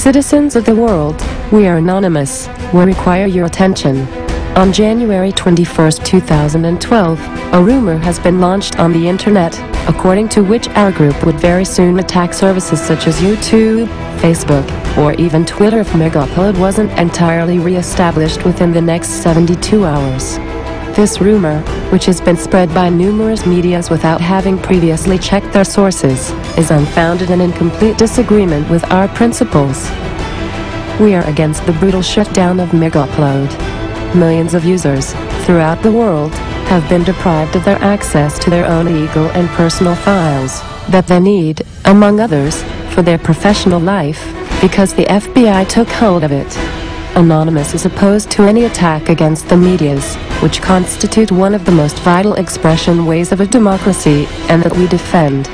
Citizens of the world, we are anonymous. We require your attention. On January 21, 2012, a rumor has been launched on the internet, according to which our group would very soon attack services such as YouTube, Facebook, or even Twitter if Megaupload wasn't entirely re-established within the next 72 hours. This rumor, which has been spread by numerous medias without having previously checked their sources, is unfounded and in complete disagreement with our principles. We are against the brutal shutdown of Megaupload. Millions of users, throughout the world, have been deprived of their access to their own legal and personal files, that they need, among others, for their professional life, because the FBI took hold of it. Anonymous is opposed to any attack against the medias, which constitute one of the most vital expression ways of a democracy, and that we defend.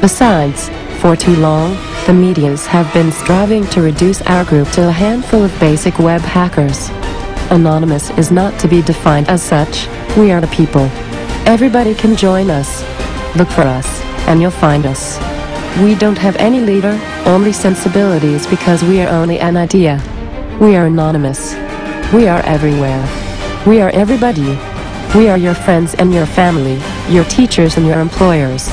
Besides, for too long, the medias have been striving to reduce our group to a handful of basic web hackers. Anonymous is not to be defined as such. We are the people. Everybody can join us. Look for us, and you'll find us. We don't have any leader, only sensibilities, because we are only an idea. We are anonymous. We are everywhere. We are everybody. We are your friends and your family, your teachers and your employers.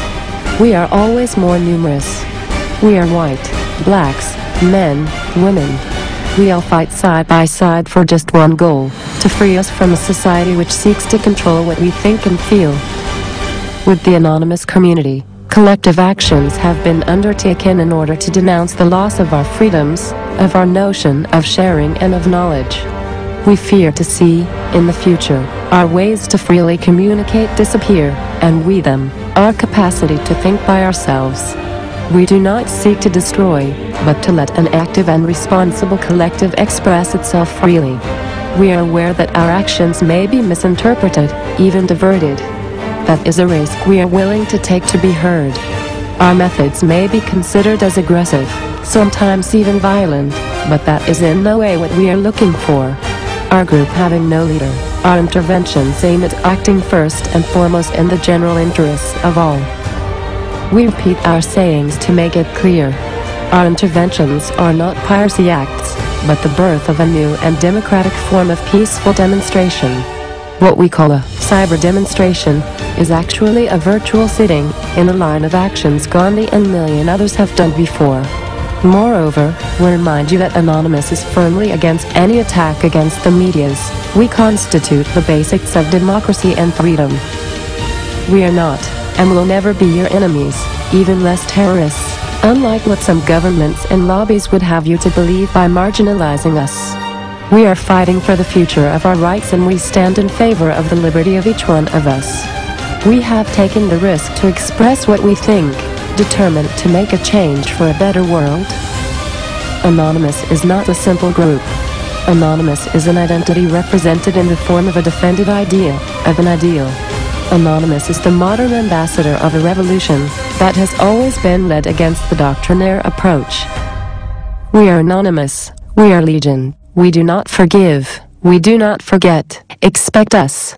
We are always more numerous. We are white, blacks, men, women. We all fight side by side for just one goal, to free us from a society which seeks to control what we think and feel. With the anonymous community, collective actions have been undertaken in order to denounce the loss of our freedoms, of our notion of sharing and of knowledge. We fear to see, in the future, our ways to freely communicate disappear, and we them, our capacity to think by ourselves. We do not seek to destroy, but to let an active and responsible collective express itself freely. We are aware that our actions may be misinterpreted, even diverted. That is a risk we are willing to take to be heard. Our methods may be considered as aggressive, sometimes even violent, but that is in no way what we are looking for. Our group having no leader, our interventions aim at acting first and foremost in the general interests of all. We repeat our sayings to make it clear. Our interventions are not piracy acts, but the birth of a new and democratic form of peaceful demonstration. What we call a cyber demonstration is actually a virtual sitting in a line of actions Gandhi and a million others have done before. Moreover, we remind you that Anonymous is firmly against any attack against the medias. We constitute the basics of democracy and freedom. We are not, and will never be your enemies, even less terrorists, unlike what some governments and lobbies would have you to believe by marginalizing us. We are fighting for the future of our rights, and we stand in favor of the liberty of each one of us. We have taken the risk to express what we think, determined to make a change for a better world. Anonymous is not a simple group. Anonymous is an identity represented in the form of a defended idea, of an ideal. Anonymous is the modern ambassador of a revolution that has always been led against the doctrinaire approach. We are anonymous. We are legion. We do not forgive. We do not forget. Expect us.